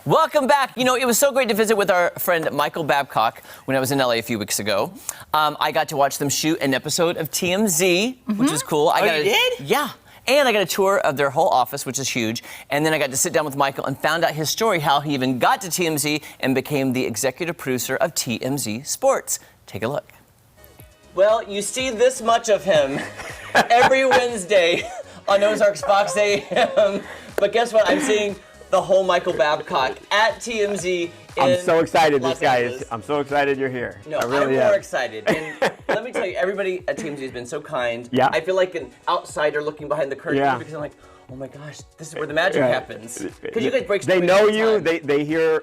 Welcome back. You know, it was so great to visit with our friend Michael Babcock when I was in LA a few weeks ago. I got to watch them shoot an episode of TMZ, which was cool. You did? Yeah. And I got a tour of their whole office, which is huge. And then I got to sit down with Michael and found out his story, how he even got to TMZ and became the executive producer of TMZ Sports. Take a look. Well, you see this much of him every Wednesday on Ozarks Fox AM. But guess what? I'm seeing the whole Michael Babcock at TMZ. I'm so excited Los this guy Angeles. is. I'm so excited you're here. No, I really I'm am. more excited. And let me tell you, everybody at TMZ has been so kind. Yeah. I feel like an outsider looking behind the curtain Yeah. because I'm like, oh my gosh, this is where the magic Yeah. happens. Because you guys break They stories know all the you. time.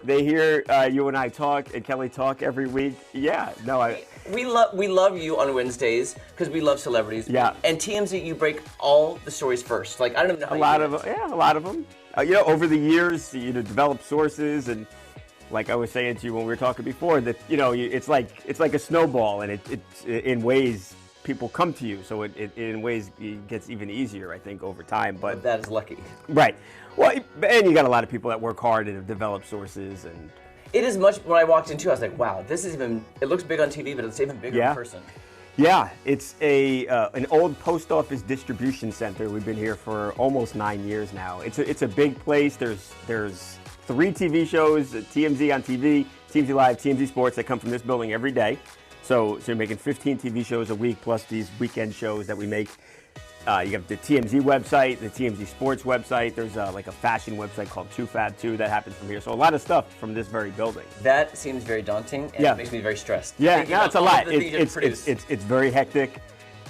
They hear you and I talk and Kelly talk every week. Yeah. No. We love you on Wednesdays because we love celebrities. Yeah. And TMZ, you break all the stories first. Like, I don't even know how A you lot do of it. yeah, a lot of them. Over the years, develop sources, and like I was saying to you when we were talking before, that it's like a snowball, and it's in ways people come to you, so it in ways it gets even easier, I think, over time. But That is lucky. right, well, and you got a lot of people that work hard and have developed sources, and It is much, when I walked into, I was like, wow, this is even, it looks big on TV, but it's even bigger Yeah. in person. yeah, it's an old post office distribution center. We've been here for almost 9 years now. It's a big place. There's 3 TV shows, TMZ on TV, TMZ Live, TMZ Sports, that come from this building every day. So you're making 15 TV shows a week plus these weekend shows that we make. You have the TMZ website, the TMZ Sports website. There's like a fashion website called 2Fab2 that happens from here. So a lot of stuff from this very building. That seems very daunting, and Yeah. it makes me very stressed. Yeah, Thinking no, about it's a all lot. the things you have to produce. It's very hectic.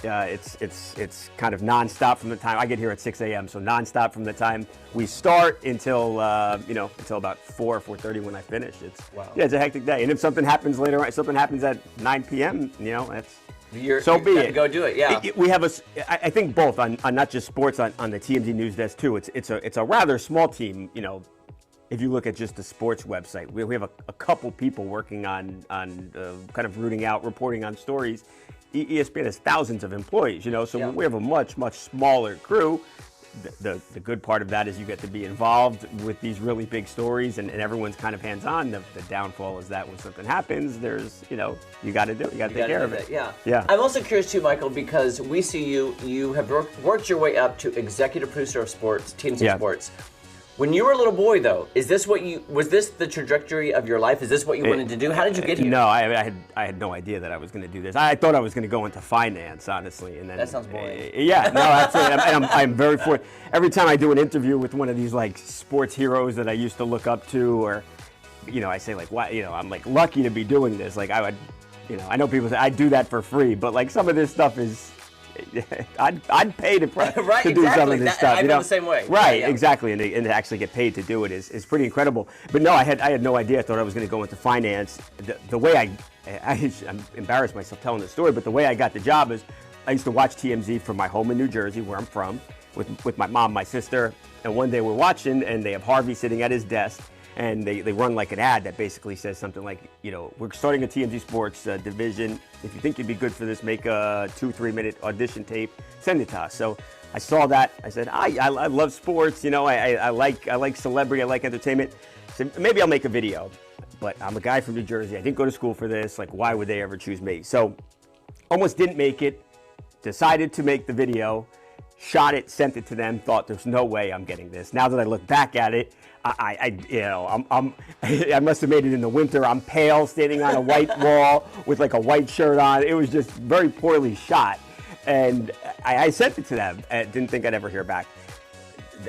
It's kind of nonstop from the time I get here at 6 a.m. So nonstop from the time we start until until about 4:30 when I finish. Wow. It's a hectic day. And if something happens later, something happens at 9 p.m. That's You're be got to it. go do it, yeah. We have I think both on not just sports on the TMZ news desk too. It's a rather small team. If you look at just the sports website, we have a couple people working on kind of rooting out, reporting on stories. ESPN has thousands of employees, so Yeah. we have a much smaller crew. The good part of that is you get to be involved with these really big stories, and everyone's kind of hands-on. The downfall is that when something happens, there's you got to do it. You got to take care of it. Yeah. I'm also curious too, Michael, because we see you have worked your way up to executive producer of sports, TMZ Yeah. Sports. When you were a little boy, though, was this the trajectory of your life? Is this what you wanted to do? How did you get here? No, I had no idea that I was going to do this. I thought I was going to go into finance, honestly, and then That sounds boring. Yeah, no, absolutely. I'm very fortunate. Every time I do an interview with one of these like sports heroes that I used to look up to, or I say like, why, I'm like lucky to be doing this. Like I would, I know people say I do that for free, but like some of this stuff is. I'd pay to, Right, to do some of exactly. this stuff. I feel the same way. Right, Yeah. exactly, and to actually get paid to do it is pretty incredible. But no, I had no idea. I thought I was going to go into finance. The way I'm embarrassed myself telling the story, but the way I got the job is I used to watch TMZ from my home in New Jersey, where I'm from, with my mom, my sister, and one day we're watching, and they have Harvey sitting at his desk. And they run like an ad that basically says something like, we're starting a TMZ Sports division. If you think you'd be good for this, make a 2-3 minute audition tape, send it to us. So I saw that. I said, I love sports. I like celebrity. I like entertainment. So maybe I'll make a video. But I'm a guy from New Jersey. I didn't go to school for this. Like, why would they ever choose me? So almost didn't make it. Decided to make the video. Shot it, sent it to them. Thought there's no way I'm getting this. Now that I look back at it, I must have made it in the winter. I'm pale, standing on a white wall with like a white shirt on. It was just very poorly shot, and I sent it to them. I didn't think I'd ever hear back.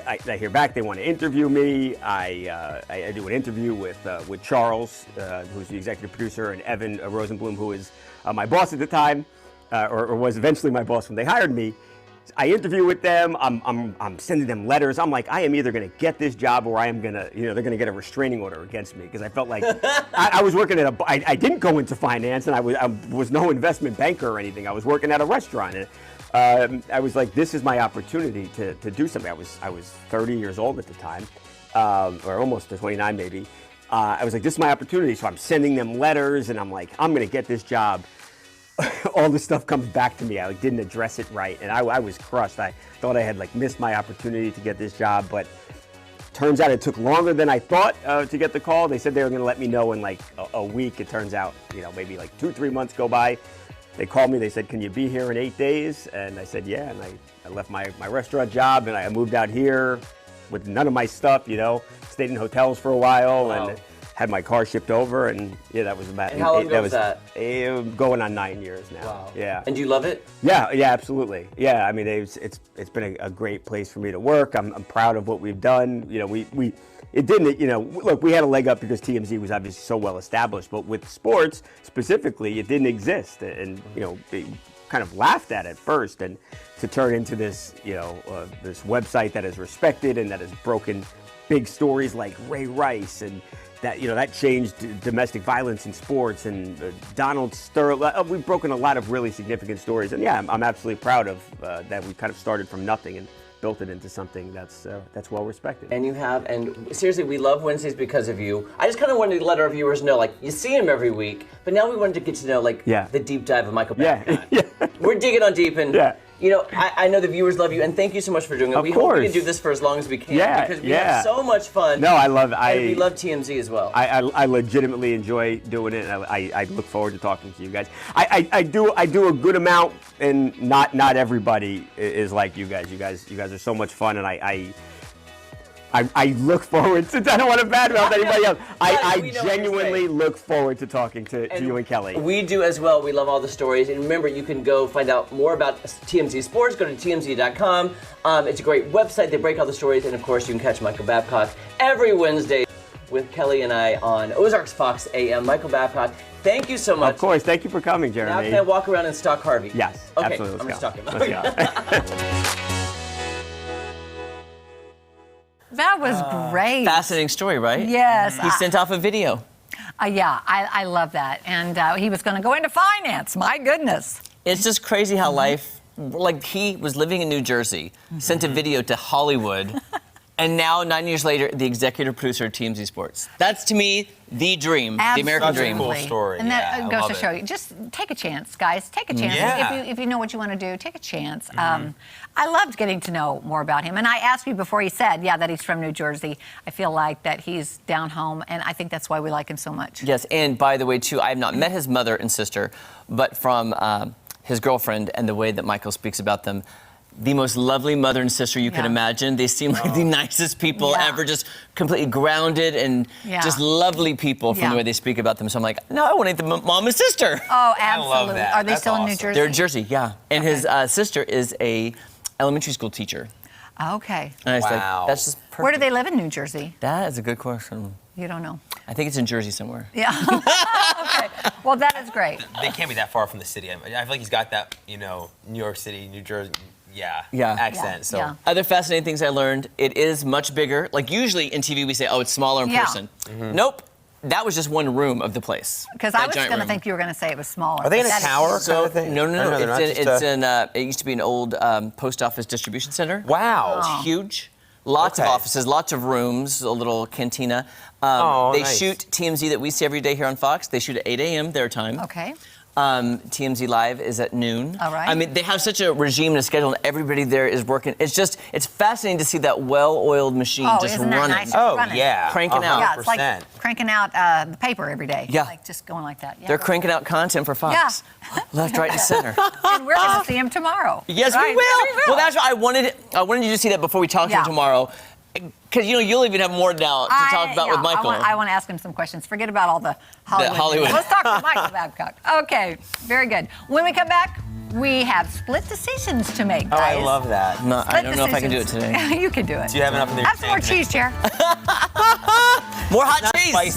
I hear back. They want to interview me. I do an interview with Charles, who's the executive producer, and Evan Rosenblum, who is my boss at the time, or was eventually my boss when they hired me. I interview with them. I'm sending them letters. I'm like, I am either going to get this job or I am going to, they're going to get a restraining order against me, because I felt like I was working at I didn't go into finance, and I was no investment banker or anything. I was working at a restaurant, and I was like, this is my opportunity to do something. I was 30 years old at the time, or almost to 29 maybe. I was like, this is my opportunity. So I'm sending them letters, and I'm like, I'm going to get this job. All this stuff comes back to me. I didn't address it right, and I was crushed. I thought I had missed my opportunity to get this job, but turns out it took longer than I thought to get the call. They said they were going to let me know in like a week. It turns out, maybe like 2-3 months go by. They called me. They said, "Can you be here in 8 days?" And I said, "Yeah." And I left my restaurant job and I moved out here with none of my stuff. Stayed in hotels for a while and had my car shipped over. And yeah, that was about. And how long ago was that? Going on 9 years now. Wow. Yeah. And do you love it? Yeah, absolutely. Yeah, I mean, it's been a great place for me to work. I'm proud of what we've done. It didn't, look, we had a leg up because TMZ was obviously so well established, but with sports specifically, it didn't exist, and they kind of laughed at it first, and to turn into this, this website that is respected and that has broken big stories like Ray Rice and. That changed domestic violence in sports and Donald Sterling. We've broken a lot of really significant stories, and yeah, I'm absolutely proud of that. We kind of started from nothing and built it into something that's well respected. And you have, and seriously, we love Wednesdays because of you. I just kind of wanted to let our viewers know, like, you see him every week, but now we wanted to get to know, like, the deep dive of Michael Babcock. Yeah. We're digging on deep, and yeah. I know the viewers love you, and thank you so much for doing it. Of we course. hope we can do this for as long as we can, because we yeah. have so much fun. No, I love. And we love TMZ as well. I legitimately enjoy doing it, and I look forward to talking to you guys. I do a good amount, and not everybody is like you guys. You guys are so much fun, and I look forward to. I don't want to badmouth anybody else. I genuinely look forward to talking to you and Kelly. We do as well. We love all the stories. And remember, you can go find out more about TMZ Sports. Go to TMZ.com. It's a great website. They break all the stories. And of course, you can catch Michael Babcock every Wednesday with Kelly and I on Ozarks Fox AM. Michael Babcock, thank you so much. Of course. Thank you for coming, Jeremy. Now can I walk around and stalk Harvey? Yes, okay, absolutely. I'm going to stalk him. Let's go. That was great. Fascinating story, right? Yes. He sent off a video. Yeah, I love that. And he was going to go into finance. My goodness. It's just crazy how life, like he was living in New Jersey, sent a video to Hollywood, and now 9 years later, the executive producer of TMZ Sports. That's to me the dream, the American Absolutely. dream. Cool story. And that Yeah, I goes love to it. show you, just take a chance, guys. Take a chance. Yeah. If you know what you want to do, take a chance. I loved getting to know more about him. And I asked you before he said, that he's from New Jersey. I feel like that he's down home, and I think that's why we like him so much. Yes, and by the way, too, I have not met his mother and sister, but from his girlfriend and the way that Michael speaks about them, the most lovely mother and sister you can imagine. They seem like the nicest people ever, just completely grounded and just lovely people from the way they speak about them. So I'm like, no, I want to meet the mom and sister. Oh, I love absolutely. that. Are they That's still in New awesome. Jersey? They're in Jersey, yeah. And his sister is a elementary school teacher. Okay. And I was Wow. like, that's just perfect. Where do they live in New Jersey? That is a good question. You don't know. I think it's in Jersey somewhere. Yeah. Okay. Well, that is great. They can't be that far from the city. I feel like he's got that, New York City, New Jersey, Yeah. accent. Yeah. So Yeah. Other fascinating things I learned, it is much bigger. Like usually in TV we say, oh, it's smaller in person. Nope. That was just one room of the place. Because I That was giant going to room. think you were going to say it was smaller. Are they in a That is- tower? So, kind of thing? no. they're not It's just in it used to be an old post office distribution center. Wow. It's huge. Lots of Okay. offices, lots of rooms, a little cantina. Oh, they nice. shoot TMZ that we see every day here on Fox. They shoot at 8 a.m. their time. Okay. TMZ Live is at noon. All right. I mean, they have such a regime and a schedule, and everybody there is working. It's fascinating to see that well-oiled machine Oh, just isn't that running. nice? Oh, Running. yeah. Cranking out. Yeah, it's like 100%. cranking out the paper every day. Yeah. Like just going like that. Yeah. They're cranking out content for Fox. Left, right, and center. And we're going to see him tomorrow. Yes, Right? we will. Yes, we will. Well, that's why I wanted you to see that before we talk to Yeah. him tomorrow. Because, you'll even have more now to talk about with Michael. I want to ask him some questions. Forget about all the Hollywood. Hollywood. Let's talk to Michael Babcock. Okay, very good. When we come back, we have split decisions to make, Oh, guys. I love that. No, I Split don't know if I can do it decisions. today. You can do it. Do you have enough in there? Have some more cheese, Chair. More hot cheese. Spicy.